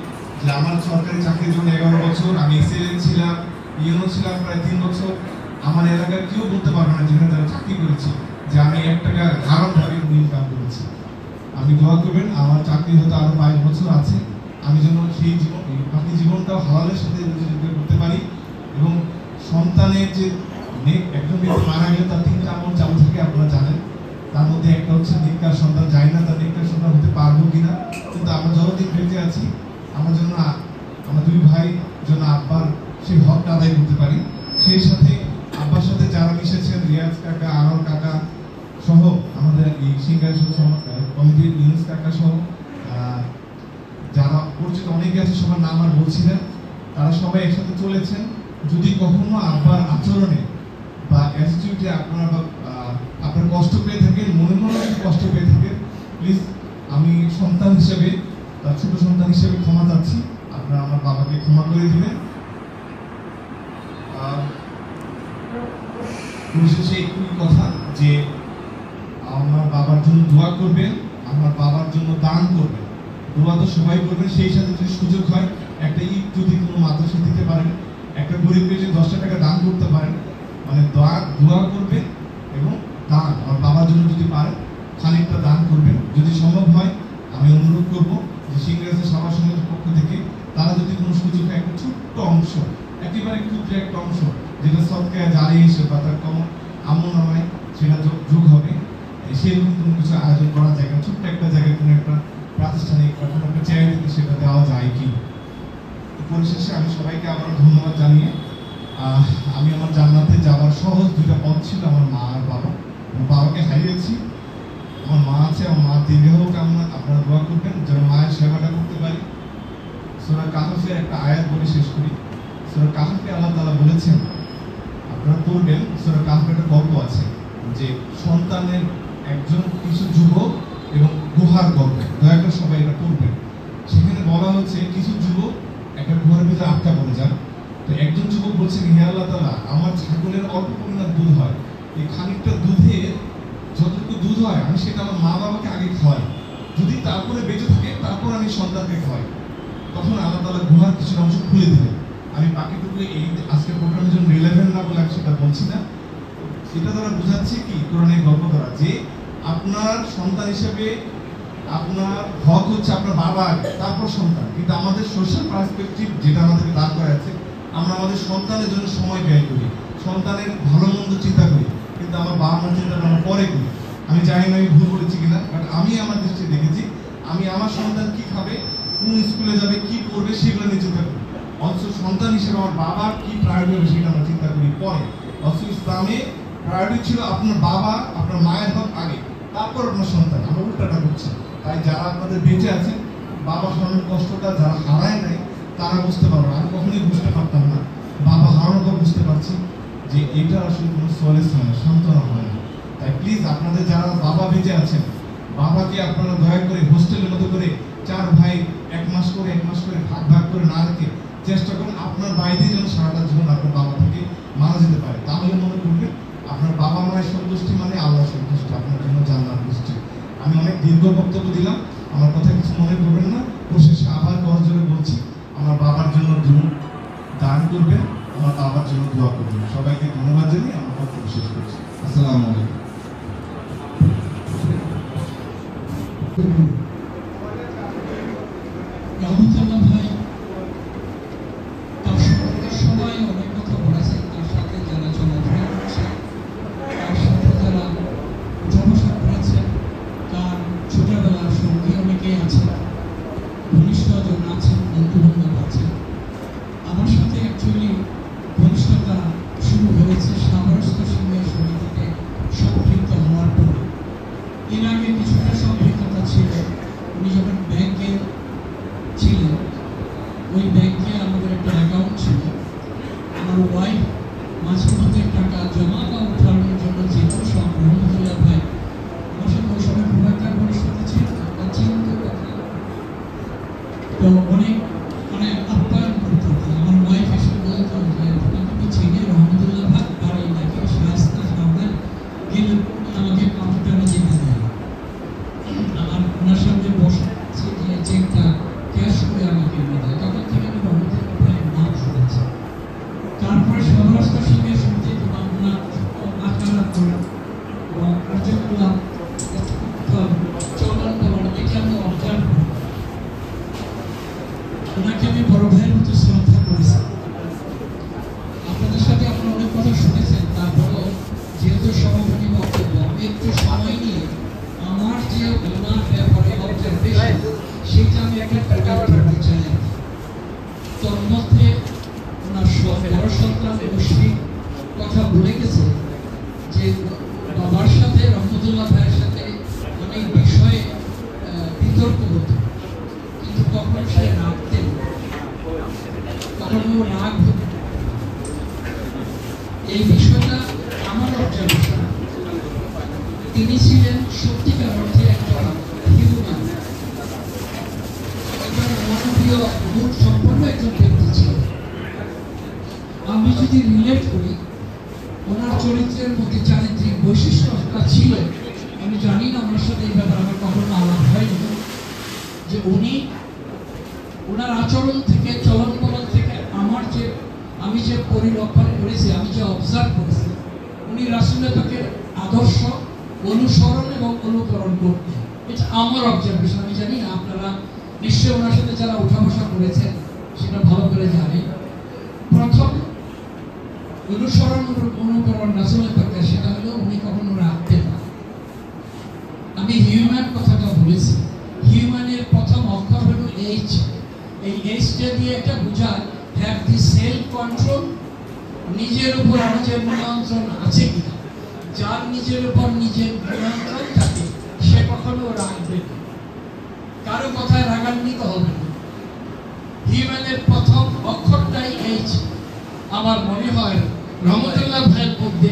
যে আমার সরকারি চাকরির জন্য 11 বছর আমি এক্সিলেন্ট ছিলাম, ইউনো ছিলাম প্রায় 3 বছর। আমার এলাকার কেউ বলতে পারবে না যেখানে যারা চাকরি করেছি যে আমি 1 টাকা হারামভাবে ইনকাম করেছি। আমি দোয়া করবেন আমার চাকরি হতে আরো 22 বছর আছে, আমি যেন সেই জীবন বাকি জীবনটাও হালালের সাথে করতে পারি। এবং সন্তানের যে একজন ব্যক্তি মারা গেলে তার 3টা আমল চালু থাকে আপনারা জানেন, তার মধ্যে একটা হচ্ছে নেককার সন্তান। জানি না তার নেককার সন্তান হতে পারবো কিনা, কিন্তু আমরা যতদিন বেঁচে আছি আমার জন্য আমার 2 ভাই যেন আব্বার সেই হকটা আদায় করতে পারি। সেই সাথে আব্বার সাথে যারা মিশেছেন, রিয়াজ কাকা, আনোয়ার কাকা সহ আমাদের এই সিংহাসন কমিটির ইউনুস কাকা সহ যারা পরিচিত অনেকে আছে, সবার নাম আর বলছি না, তারা সবাই একসাথে চলেছেন। যদি কখনো আব্বার আচরণে বা অ্যাটিটিউডে আপনার কষ্ট পেয়ে থাকেন, মনে যদি কষ্ট পেয়ে থাকেন, প্লিজ আমি সন্তান হিসেবে তার ছোট সন্তান হিসেবে ক্ষমা চাচ্ছি, আপনারা আমার বাবাকে ক্ষমা করে দিবেন। পরিশেষে একটুই কথা যে আমার বাবার জন্য দোয়া করবেন, আমার বাবার জন্য দান করবেন। দোয়া তো সবাই করবেন, সেই সাথে যদি সুযোগ হয় একটা ঈদ যদি কোনো মাদ্রাসা দিতে পারেন, একটা গরিবকে যদি 10 টাকা দান করতে পারেন, মানে দোয়া করবেন এবং দান আমার বাবার জন্য যদি পারেন খানিকটা দান করবেন। যদি সম্ভব হয় আমি অনুরোধ করব যে সিংহাসন সভা সমিতির পক্ষ থেকে তারা যদি কোনো সুযোগ একটা ছোট্ট অংশ, একেবারে ক্ষুদ্র একটা অংশ যেটা সৎকার জারি হিসেবে বা তার কম আমল নামায় সেটা যোগ হবে, সেরকম কোনো কিছু আয়োজন করা যায়, ছোট্ট একটা জায়গায় কোনো একটা প্রাতিষ্ঠানিক বা কোনো একটা চ্যারিটিতে সেটা দেওয়া যায় কি। পরিশেষে আমি সবাইকে আবার ধন্যবাদ জানিয়ে আমি আমার জান্নাতে যাওয়ার সহজ 2টা পথ ছিল আমার মা আর বাবা। আমার বাবাকে হারিয়েছি, আমার মা আছে, আমার মা দীর্ঘ কামনা আপনারা দোয়া করবেন যেন মায়ের সেবাটা করতে পারি। সূরা কাহফের একটা আয়াত বলে শেষ করি। সূরা কাহফে আল্লাহ তাআলা বলেছেন, আপনারা পড়বেন, সূরা কাহফে একটা গল্প আছে যে সন্তানের একজন কিছু যুবক এবং গুহার গল্প, দয়া করে সবাই এটা পড়বেন। সেখানে বলা হচ্ছে কিছু যুবক একটা গুহার ভিতরে আটকা পড়ে যান। তো একজন যুবক বলছেন, হে আল্লাহ তাআলা, আমার ছাগলের অল্প পরিমাণ দুধ হয়, এই খানিকটা দুধে যতটুকু দুধ হয় আমি সেটা আমার মা বাবাকে আগে খাওয়াই, যদি তারপরে বেঁচে থাকে তারপর আমি সন্তানকে খাওয়াই। তখন আল্লাহ তাআলা গুহার কিছু অংশ খুলে দিলেন। আমি বাকিটুকু এই আজকের প্রোগ্রামের জন্য রিলেভেন্ট না বলে আমি সেটা বলছি না। এটা দ্বারা বোঝাচ্ছে কি, কোরআনের গল্প দ্বারা, যে আপনার সন্তান হিসেবে আপনার হক হচ্ছে আপনার বাবা আগে, তারপর সন্তান। কিন্তু আমাদের সোশ্যাল পার্সপেক্টিভ যেটা আমাদেরকে দাঁড় করা আছে, আমরা আমাদের সন্তানের জন্য সময় ব্যয় করি, সন্তানের ভালো মন্দ চিন্তা করি, কিন্তু আমার বাবা মার চিন্তাটা আমরা পরে করি। আমি জানি না আমি ভুল করেছি কিনা, বাট আমি আমার দৃষ্টি দেখেছি আমি আমার সন্তান কি খাবে, কোন স্কুলে যাবে, কি পড়বে, সেগুলো নিয়ে চিন্তা করি। অথচ সন্তান হিসেবে আমার বাবার কি প্রায়োরিটি হবে সেটা আমরা চিন্তা করি পরে। অথচ ইসলামে প্রায়োরিটি ছিল আপনার বাবা, আপনার মায়ের হক আগে, তারপর আপনার সন্তান। আমরা উল্টাটা করছি। তাই যারা আপনাদের বেঁচে আছেন, বাবা হারানোর কষ্টটা যারা হারায় নাই তারা বুঝতে পারবে। আমি কখনোই বুঝতে পারতাম না, বাবা হারানোর পর বুঝতে পারছি যে এটা আসলে কোনো সলেস হয় না, সান্ত্বনা হয় না। তাই প্লিজ আপনাদের যারা বাবা বেঁচে আছেন, বাবাকে আপনারা দয়া করে হোস্টেলের মতো করে 4 ভাই 1 মাস করে ভাগ ভাগ করে না রেখে চেষ্টা করুন আপনার বাইরে যেন সারাটা জীবন আপনার বাবা থেকে মারা যেতে পারে। তাহলে মনে করবেন আপনার বাবা মায়ের সন্তুষ্টি মানে আল্লাহ সন্তুষ্টি, আপনার জন্য জান্নাত নিশ্চিত। আমি অনেক দীর্ঘ বক্তব্য দিলাম, আমার কথা কিছু মনে করবেন না। পরিশেষে আবার করজোরে বলছি, আমার বাবার জন্য দান করবেন, আমার বাবার জন্য দোয়া করবেন। সবাইকে ধন্যবাদ জানিয়ে আমার বক্তব্য শেষ করছি। আসসালামু আলাইকুম। রহমতুল্লাহ ভাই তার সম্পর্কে সবাই অনেক কথা বলেছেন, তার সাথে যারা চলাফেরা করছে, তার সাথে যারা উঠাবসা করেছেন, তার ছোটবেলার সঙ্গী অনেকেই আছেন, ঘনিষ্ঠজন আছেন, বন্ধু-বান্ধব আছেন। আমার সাথে অ্যাকচুয়ালি ঘনিষ্ঠতা শুরু হয়েছে সাগরস্থ সিংহের সমিতিতে সম্পৃক্ত হওয়ার পরে। ওনার ওয়াইফ মাঝে মধ্যে টাকা জমা বা উঠানোর জন্য যেহেতু সব রহমতুল্লাহ ভাই আমার সাথে ওই সময় খুব একটা ঘনিষ্ঠতা ছিল একটা চিন্তা কথা, তো অনেক মানে আপ্যায়ন করতো। আমার ওয়াইফ এসে বলতো যে তুমি ছেলে রহমতুল্লাহ ভাই বাড়ি নাকি শাস্তা সাবধান গেলে আমাকে কাউন্টারে যেতে দেয়, আমার ওনার সামনে বসে যে চেকটা ক্যাশ করে আমাকে এনে দেয়। তখন থেকে আমি রহমতুল্লাহ ভাইয়ের নাম শুনেছি। তারপরে সহরাস্তা শিখে শুনতে ওনার আকারা করা এবং কার্যক্রম চলন বলন এটা আমি অবজার্ভ করি। ওনাকে আমি বড় ভাইয়ের মতো শ্রদ্ধা করেছি। আপনাদের সাথে আপনারা অনেক কথা শুনেছেন, তারপরেও যেহেতু সভাপতি বক্তব্য আমি একটু সময় নিয়ে আমার যে ওনার ব্যাপারে অবজারভেশন সেটা আমি একটা টোটাল করতে চাই। তোর মধ্যে ওনার বড় সন্তান মুশফিক কথা বলে গেছে যে বাবার সাথে রহমতুল্লাহ ভাইয়ের সাথে অনেক বিষয়ে বিতর্ক হতো, কিন্তু কখনো সে রাখতেন, কখনো রাগ হতো। এই বিষয়টা আমার অবজারভেশন। তিনি ছিলেন সত্যিকার অর্থে একজন হিউম্যান, একজন মানবীয় গুণ সম্পন্ন একজন ব্যক্তি ছিলেন। আমি যদি রিলেট করি ওনার চরিত্রের মধ্যে চারিত্রিক বৈশিষ্ট্যটা ছিল, আমি জানি না ওনার সাথে এই ব্যাপারে আমার কখনো আলাপ হয়নি, যে উনি ওনার আচরণ থেকে চলন বলন থেকে আমি যে পরিলক্ষণ করেছি, আমি যে অবজার্ভ করেছি, উনি রাসূলের পাকের আদর্শ অনুসরণ এবং অনুকরণ করতেন। এটা আমার অবজারভেশন। আমি জানি না আপনারা নিশ্চয়ই ওনার সাথে যারা উঠা বসা করেছেন সেটা ভালো করে জানেন। প্রথম অনুসরণ অনুকরণ রাসূলের পাকের সেটা হলো উনি কখনো রাখতেন না। আমি হিউম্যান কথাটা বলেছি, হিউম্যানের প্রথম অক্ষর হলো এইচ। এই এইচটা দিয়ে একটা বোঝায় হ্যাভ দি সেলফ কন্ট্রোল, নিজের উপর নিজের নিয়ন্ত্রণ আছে কিনা। যার নিজের উপর নিজের নিয়ন্ত্রণ থাকে সে কখনো রাখবে না, কারো কথায় রাগান্বিত হবে না। হিউম্যানের প্রথম অক্ষরটাই এইচ। আমার মনে হয় রহমতুল্লাহ ভাইয়ের মধ্যে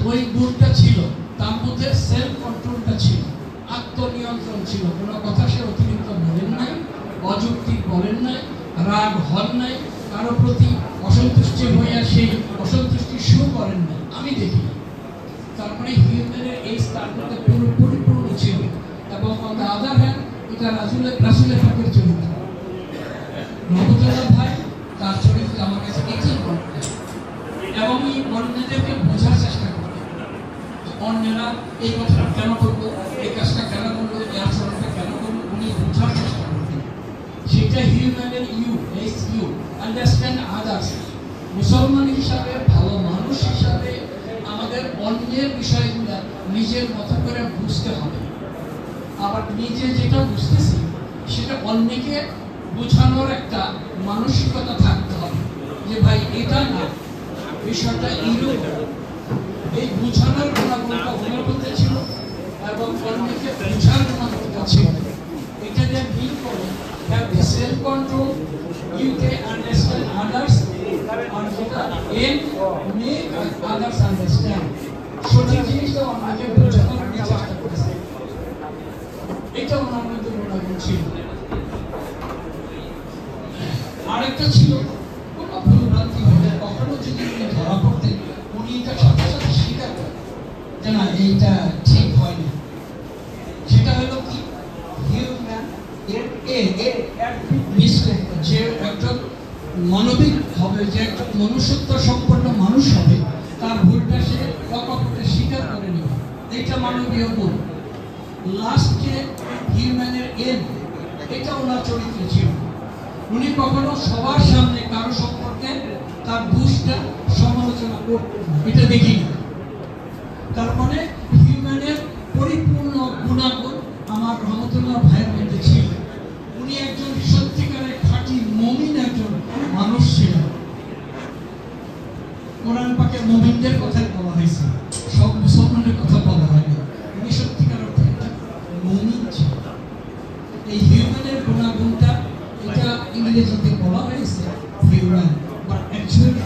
ওই গুণটা ছিল, তার মধ্যে সেলফ কন্ট্রোলটা ছিল, আত্মনিয়ন্ত্রণ ছিল। কোনো কথা সে অতিরিক্ত বলেন নাই, অযৌক্তিক বলেন নাই, রাগ হন নাই, কারো প্রতি অসন্তুষ্টি হইয়া সেই অসন্তুষ্টি শো করেন নাই, আমি দেখি। তারপরে হিউম্যানের এই তার মধ্যে পরিপূর্ণ ছিল। এবং অন দ্য আদার হ্যান্ড এটা রাসূলের পাকের চরিত্র। রহমতুল্লাহ ভাই তার চরিত্র আমার কাছে একই মনে হয়, এবং এই অন্যদেরকে বোঝার চেষ্টা করে। অন্যরা এই কথাটা কেন করলো, এই কাজটা কেন করলো, এই আচরণটা কেন করলো, উনি বোঝার চেষ্টা করতেন। সেটা হিউম্যানের ইউ আন্ডারস্ট্যান্ড আদার্স। মুসলমান হিসাবে, ভালো মানুষ হিসাবে আমাদের অন্যের বিষয়গুলো নিজের মতো করে বুঝতে হবে। আবার নিজে যেটা বুঝতেছি সেটা অন্যকে বোঝানোর একটা মানসিকতা থাকতে হবে, যে ভাই এটা না, বিষয়টা এইরকম। এই বোঝানোর গুণাগুণটা ওনার মধ্যে ছিল এবং অন্যকে বোঝার গুণাগুণটা ছিল। এটা যে মিল করে have the self control, you can understand others, and যেটা aim make others understand. সঠিক জিনিসটা অন্যকে বোঝানোর চেষ্টা করেছে, এটা ওনার মধ্যে গুণাগুণ ছিল। আরেকটা ছিল কোনো ভুলভ্রান্তি হলে কখনো যদি উনি ধরা পড়তেন, উনি এটা সাথে সাথে স্বীকার করেন যে না এইটা ঠিক হয়নি। সেটা হলো কি হিউম্যান যে একজন মানবিক হবে, যে একজন মনুষ্যত্ব সম্পন্ন মানুষ হবে, তার ভুলটা সে অকপটে স্বীকার করে নেবে, এটা মানবীয় গুণ। লাস্টে হিউম্যানের এম, এটা ওনার চরিত্রে ছিল। উনি কখনো সবার সামনে কারো সম্পর্কে তার দোষটা সমালোচনা করতেন না, এটা দেখি না। তার মানে হিউম্যানের পরিপূর্ণ গুণাগুণ আমার রহমতুল্লাহ ভাইয়ের মধ্যে ছিল। উনি একজন সত্যিকারের খাঁটি মুমিন একজন মানুষ ছিলেন। কোরআন পাকে মুমিনদের কথা বলা হয়েছে, সব মুসলমানের কথা বলা হয়নি। উনি সত্যিকার অর্থে একজন মুমিন ছিলেন। এই হিউম্যানের গুণাগুণটা এটা ইংরেজিতে বলা হয়েছে হিউম্যান, বাট অ্যাকচুয়ালি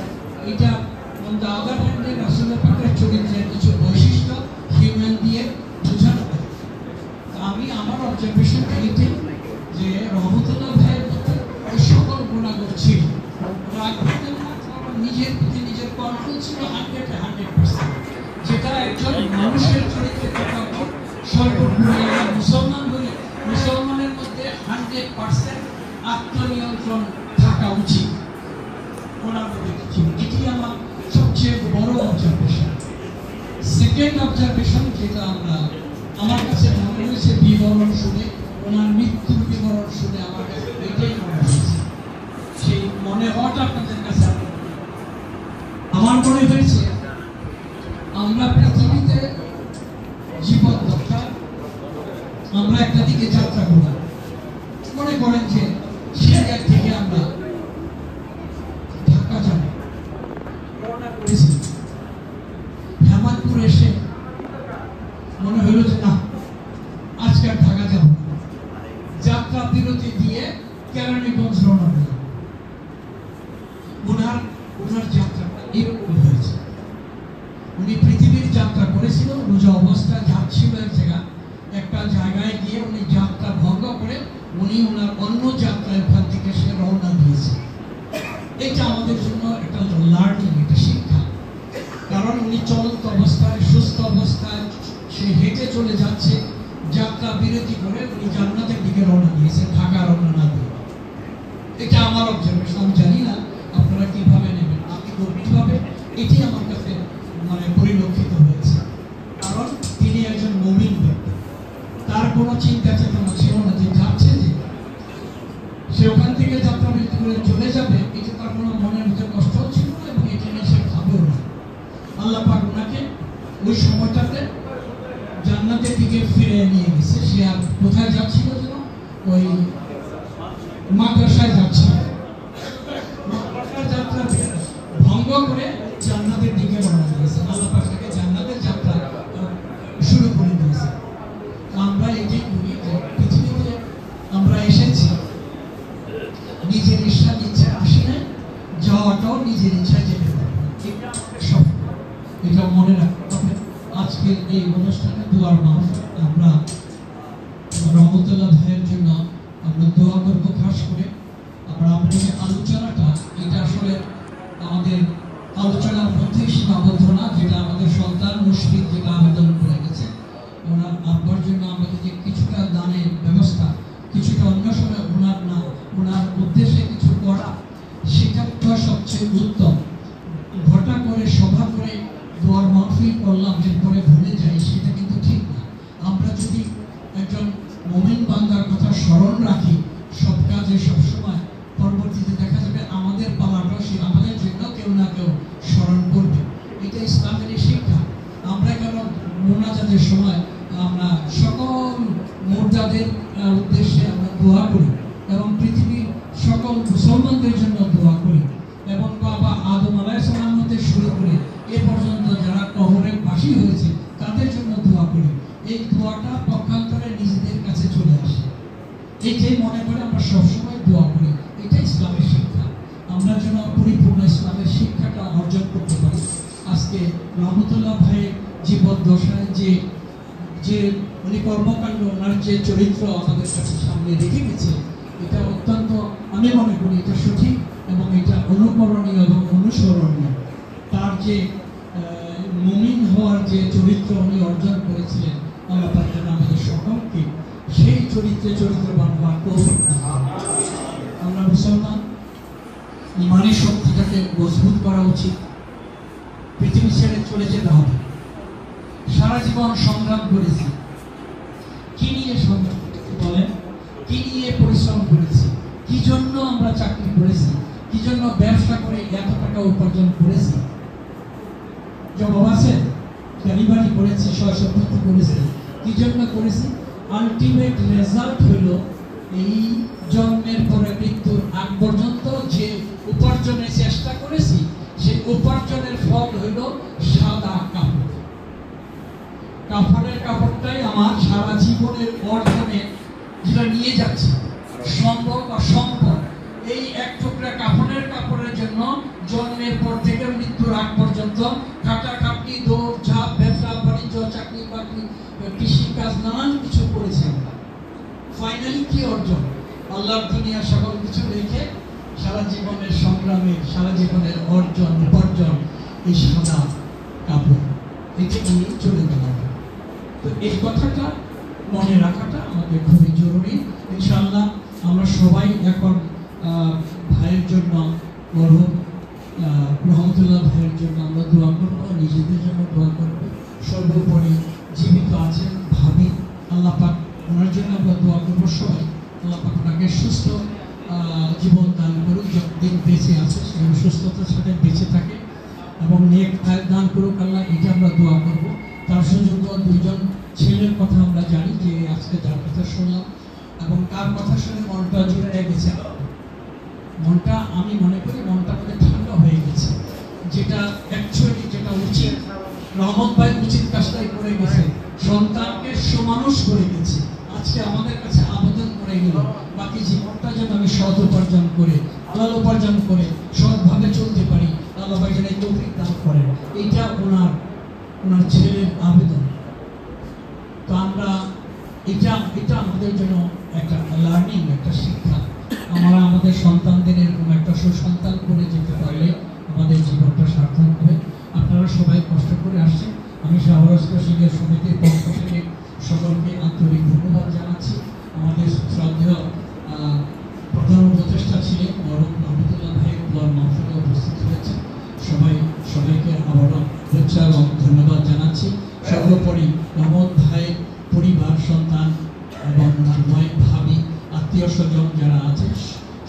নিজের প্রতি নিজের কন্ট্রোল ছিল 100%, যেটা একজন মানুষের চরিত্রে থাকা উচিত। সর্বোপরি আমরা মুসলমান হলে মুসলমানের মধ্যে 100% আত্মনিয়ন্ত্রণ থাকা উচিত। ওনার মধ্যে ছিল, এটি আমার সবচেয়ে বড় অবজারভেশন। সেকেন্ড অবজারভেশন যেটা আমার কাছে মনে হয়েছে বিবরণ শুনে, ওনার মৃত্যুর বিবরণ শুনে আমার কাছে এটাই মনে হয়েছে। সেই মনে হওয়াটা আপনাদের কাছে আমার মনে হয়েছে, আমরা পৃথিবীতে জীবন রক্ষা আমরা একটা দিকে যাত্রা করি, মনে করেন যে সিরিয়া থেকে আমরা ঢাকা যাব, হেমাদপুর এসে মনে হইল যে না, আজকে আর ঢাকা যাব না, যাত্রা বিরতি দিয়ে কেরানীগঞ্জ রওনা দিলাম। ওনার যাত্রাটা এরকম হয়েছে। উনি পৃথিবীর যাত্রা করেছিল, রোজা অবস্থায় যাচ্ছিল একটা জায়গায় গিয়ে উনি যাত্রা ভঙ্গ করে উনি ওনার অন্য যাত্রায় ওখান থেকে সে রওনা দিয়েছে। এটা আমাদের জন্য একটা লার্নিং, একটা শিক্ষা। কারণ উনি চলন্ত অবস্থায়, সুস্থ অবস্থায় সে হেঁটে চলে যাচ্ছে, যাত্রা বিরতি করে উনি জান্নাতের দিকে রওনা দিয়েছে, ঢাকা রওনা না দিয়ে। এটা আমার অবজারভেশন, আমি জানি না আপনারা কিভাবে নেবেন। আমি গভীরভাবে এটি আমার কাছে পরিলক্ষিত হয়েছে। কারণ তিনি একজন মুমিন ব্যক্তি, তার কোনো চিন্তা চেতনা ছিল না যে যাচ্ছে যে সে ওখান থেকে যাত্রা বিরতি করে চলে যাবে, এটা তার কোনো মনের ভিতরে কষ্ট ছিল না এবং এটা নিয়ে সে ভাবেও না। আল্লাহ পাক ওনাকে ওই সময়টাতে জান্নাতের দিকে ফিরে নিয়ে গেছে। সে আর কোথায় যাচ্ছিল যেন, ওই মাদ্রাসায় যাচ্ছিল, মাদ্রাসার যাত্রা ভঙ্গ করে জান্নাতের দিকে রওনা দিয়েছে। আল্লাহ পাক তাকে জান্নাতের যাত্রা শুরু করে দিয়েছে। আমরা এটাই করি যে পৃথিবীতে আমরা এসেছি নিজের ইচ্ছা আসি না, যাওয়াটাও নিজের ইচ্ছায় যেতে পারবো, এটা মনে রাখতে হবে। আজকের এই অনুষ্ঠানে দোয়ার মাহফিল, আমরা রহমতুল্লাহ ভাইয়ের জন্য আমরা দোয়া করবো। খাস করে আমরা আপনাদের আলোচনাটা, এটা আসলে আমাদের আলোচনার মধ্যেই সীমাবদ্ধ না, যেটা আমাদের সন্তান মুশফিক যেটা আবেদন করে গেছে, ওনার আব্বার জন্য আমাদের যে কিছুটা দানের ব্যবস্থা, কিছুটা অন্য সময় ওনার উদ্দেশ্যে কিছু করা, সেটা তো সবচেয়ে উত্তম। ঘটা করে সভা করে দোয়ার মাহফিল করলাম, এরপরে ভুলে যাই, সেটা কিন্তু ঠিক না। আমরা যদি একজন মুমিন বান্দার কথা স্মরণ রাখি সব কাজে সবসময়, পরবর্তীতে দেখা যাবে আমাদের পালাটাও সে আমাদের জন্য কেউ না কেউ স্মরণ করবে। এটা ইসলামের শিক্ষা। আমরা কেন মোনাজাতের সময় আমরা সকল মুর্দাদের উদ্দেশ্যে আমরা দোয়া করি এবং পৃথিবীর সকল মুসলমানদের জন্য দোয়া করি, এবং বাবা আদম আলাইহিস সালাম হতে শুরু করে এ পর্যন্ত যারা কবরে বাসী হয়েছে তাদের জন্য দোয়া করি। এই দোয়াটা পক্ষান্তরে নিজেদের কাছে চলে আসে, এইটাই মনে করে আমরা সবসময় দোয়া করি। এটা ইসলামের শিক্ষা। আমরা যেন পরিপূর্ণ ইসলামের শিক্ষাটা অর্জন করতে পারি। আজকে রহমতুল্লাহ ভাইয়ের জীবদ্দশায় যে উনি কর্মকাণ্ড, ওনার যে চরিত্র আমাদের কাছে সামনে রেখে গেছে, এটা অত্যন্ত, আমি মনে করি এটা সঠিক এবং এটা অনুকরণীয় এবং অনুসরণীয়। তার যে মুমিন হওয়ার যে চরিত্র উনি অর্জন করেছিলেন, আল্লাহ পাক যেন আমাদের সকলকে সেই চরিত্রবান হওয়ার তৌফিক দান করেন। আমরা মুসলমান, ইমানি শক্তিটাকে মজবুত করা উচিত। পৃথিবী ছেড়ে চলে যেতে হবে। সারা জীবন সংগ্রাম করেছি, কি নিয়ে সংগ্রাম বলেন, কি নিয়ে পরিশ্রম করেছি, কি জন্য আমরা চাকরি করেছি, কি জন্য ব্যবসা করে এত টাকা উপার্জন করেছি? জবাব আছে। ডেলিভারি করেছি, সহসম্পত্তি করেছি, কি জন্য করেছি? আলটিমেট রেজাল্ট হইল এই জন্মের পরে মৃত্যুর আগ পর্যন্ত যে উপার্জনের চেষ্টা করেছি, সেই উপার্জনের ফল হইল সাদা কাপড়। কাপড়ের কাপড়টাই আমার সারা জীবনের অর্জনে যেটা নিয়ে যাচ্ছে, সম্ভব অসম্ভব। এই এক টুকরা কাপড়ের জন্য জন্মের পর থেকে মৃত্যুর আগ পর্যন্ত খাটাখাটনি, দৌড় ঝাঁপ, ব্যবসা বাণিজ্য, চাকরি বাকরি, কৃষি কাজ, নানান কিছু করেছে। ফাইনালি কি অর্জন? আল্লাহর দুনিয়া সকল কিছু রেখে সারা জীবনের সংগ্রামের, সারা জীবনের অর্জন উপার্জন এই সাদা কাপড়, এতে উনি চলে গেলেন। তো এই কথাটা মনে রাখাটা আমাদের খুবই জরুরি। ইনশাআল্লাহ আমরা সবাই এখন ভাইয়ের জন্য, মরহুম রহমতুল্লাহ ভাইয়ের জন্য আমরা দোয়া করবো, নিজেদের জন্য দোয়া করবো। সর্বোপরি জীবিত আছেন ভাবি, আল্লাহ পাক ওনার জন্য আমরা দোয়া করবো সবাই। আল্লাহ পাক ওনাকে সুস্থ জীবন দান করুক, যতদিন বেঁচে আছে সেই সুস্থতার সাথে বেঁচে থাকে এবং নেক আয়ের দান করুক আল্লাহ, এটা আমরা দোয়া করবো। তার সুযোগ্য দুইজন ছেলের কথা আমরা জানি যে আজকে যার কথা শুনলাম, এবং তার কথা শুনে মনটা জুড়ে গেছে। মনটা, আমি মনে করি মনটা আমাদের ঠান্ডা হয়ে গেছে। যেটা অ্যাকচুয়ালি যেটা উচিত, রহমত ভাই উচিত কাজটাই করে গেছে, সন্তানকে সুমানুষ করে গেছে। আজকে আমাদের কাছে আবেদন করে গেল বাকি জীবনটা যেন আমি সৎ উপার্জন করে, হালাল উপার্জন করে সৎভাবে চলতে পারি, আল্লাহ ভাই যেন তৌফিক দান করেন। এইটা ওনার ছেলের আবেদন। তো আমরা এটা আমাদের জন্য একটা লার্নিং, একটা শিক্ষা। আমরা আমাদের সন্তানদের এরকম একটা সুসন্তান করে যেতে পারলে আমাদের জীবনটা সার্থক হবে। আপনারা সবাই কষ্ট করে আসছেন। আমি শাহরাস্কর শিক্ষা সমিতির পক্ষ থেকে সকলকে আন্তরিক ধন্যবাদ জানাচ্ছি। আমাদের শ্রদ্ধেয় প্রধান উপদেষ্টা ছিলেন মরহুম রহমতুল্লাহ ভাই, দোয়ার মাহফিলে উপস্থিত হয়েছেন। সবাইকে আবারও শুভেচ্ছা এবং ধন্যবাদ জানাচ্ছি। সর্বোপরি রহমত ভাইয়ের পরিবার, সন্তান এবং ভাবি, আত্মীয় স্বজন যারা আছে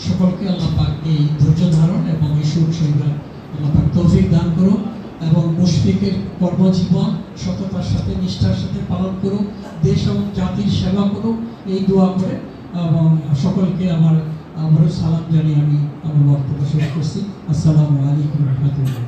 সকলকে আল্লাহ পাক এই ধৈর্য ধারণ এবং এই সুখ সৈরা আল্লাহ পাক তৌফিক দান করুন, এবং মুশফিকের কর্মজীবন সততার সাথে, নিষ্ঠার সাথে পালন করুন, দেশ এবং জাতির সেবা করুন, এই দোয়া করে এবং সকলকে আমার সালাম জানিয়ে আমি আমার বক্তব্য শেষ করছি। আসসালামু আলাইকুম রহমতুল্লাহ।